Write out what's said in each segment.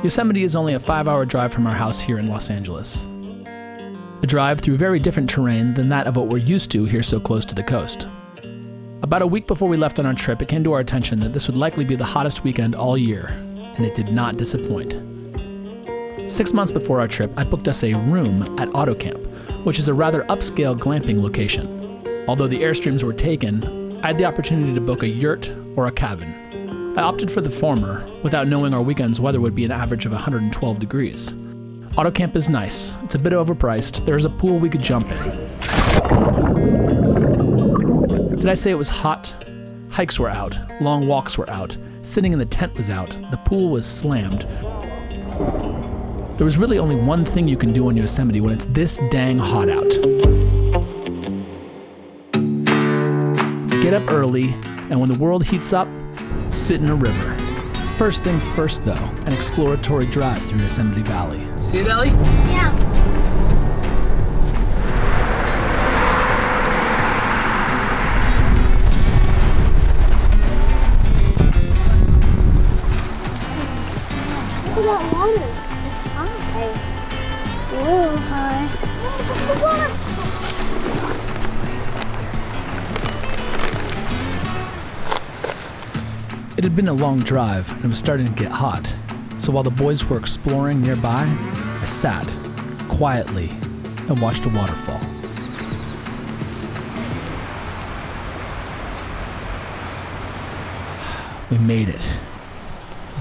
Yosemite is only a 5-hour drive from our house here in Los Angeles. A drive through very different terrain than that of what we're used to here so close to the coast. About a week before we left on our trip, it came to our attention that this would likely be the hottest weekend all year, and it did not disappoint. 6 months before our trip, I booked us a room at Auto Camp, which is a rather upscale glamping location. Although the Airstreams were taken, I had the opportunity to book a yurt or a cabin. I opted for the former, without knowing our weekend's weather would be an average of 112 degrees. Auto Camp is nice. It's a bit overpriced. There is a pool we could jump in. Did I say it was hot? Hikes were out. Long walks were out. Sitting in the tent was out. The pool was slammed. There was really only one thing you can do in Yosemite when it's this dang hot out. Get up early, and when the world heats up, sit in a river. First things first, though, an exploratory drive through Yosemite Valley. See it, Ellie? Yeah. Look at that water. It's high. Real high. Look at the water. It had been a long drive, and it was starting to get hot. So while the boys were exploring nearby, I sat quietly and watched a waterfall. We made it.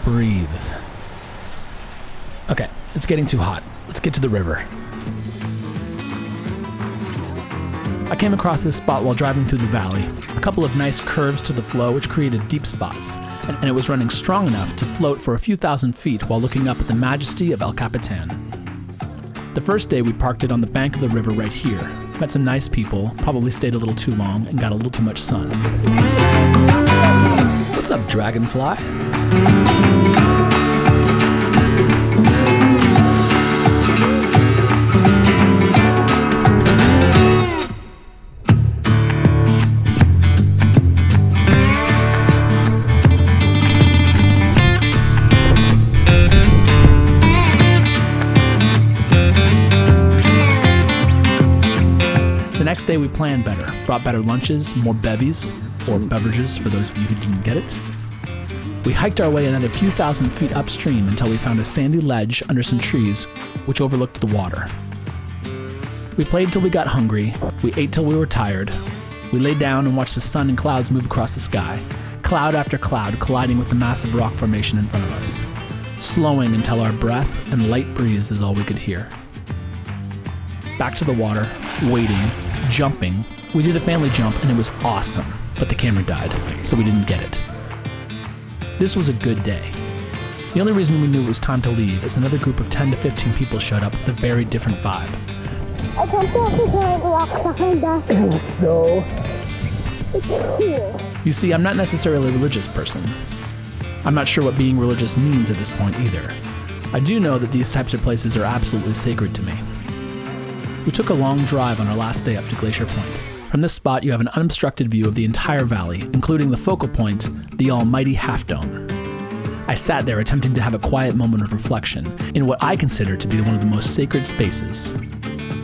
Breathe. Okay, it's getting too hot. Let's get to the river. I came across this spot while driving through the valley. A couple of nice curves to the flow which created deep spots, and it was running strong enough to float for a few thousand feet while looking up at the majesty of El Capitan. The first day we parked it on the bank of the river right here. Met some nice people, probably stayed a little too long, and got a little too much sun. What's up, dragonfly? The next day we planned better, brought better lunches, more bevies, or beverages for those of you who didn't get it. We hiked our way another few thousand feet upstream until we found a sandy ledge under some trees which overlooked the water. We played till we got hungry, we ate till we were tired, we lay down and watched the sun and clouds move across the sky, cloud after cloud colliding with the massive rock formation in front of us, slowing until our breath and light breeze is all we could hear. Back to the water, waiting, jumping. We did a family jump and it was awesome, but the camera died, so we didn't get it. This was a good day. The only reason we knew it was time to leave is another group of 10 to 15 people showed up with a very different vibe. I can feel the giant rock behind us. No. It's cool. You see, I'm not necessarily a religious person. I'm not sure what being religious means at this point either. I do know that these types of places are absolutely sacred to me. We took a long drive on our last day up to Glacier Point. From this spot, you have an unobstructed view of the entire valley, including the focal point, the almighty Half Dome. I sat there attempting to have a quiet moment of reflection in what I consider to be one of the most sacred spaces.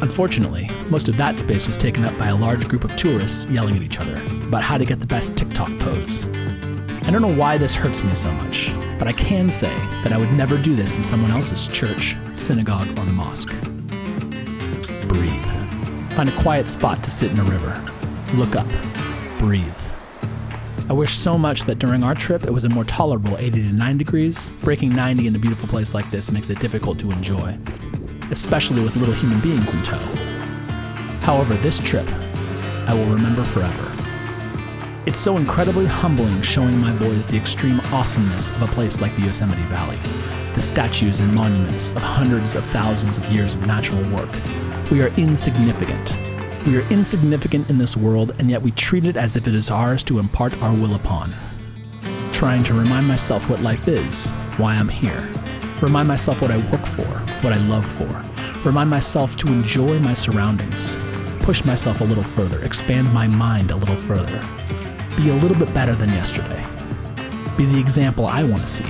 Unfortunately, most of that space was taken up by a large group of tourists yelling at each other about how to get the best TikTok pose. I don't know why this hurts me so much, but I can say that I would never do this in someone else's church, synagogue, or mosque. Breathe. Find a quiet spot to sit in a river. Look up. Breathe. I wish so much that during our trip it was a more tolerable 80 to 9 degrees. Breaking 90 in a beautiful place like this makes it difficult to enjoy, especially with little human beings in tow. However, this trip I will remember forever. It's so incredibly humbling showing my boys the extreme awesomeness of a place like the Yosemite Valley, the statues and monuments of hundreds of thousands of years of natural work. We are insignificant. We are insignificant in this world, and yet we treat it as if it is ours to impart our will upon. Trying to remind myself what life is, why I'm here. Remind myself what I work for, what I love for. Remind myself to enjoy my surroundings. Push myself a little further, expand my mind a little further. Be a little bit better than yesterday. Be the example I want to see.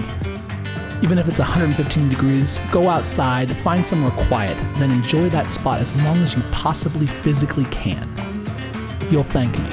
Even if it's 115 degrees, go outside, find somewhere quiet, then enjoy that spot as long as you possibly physically can. You'll thank me.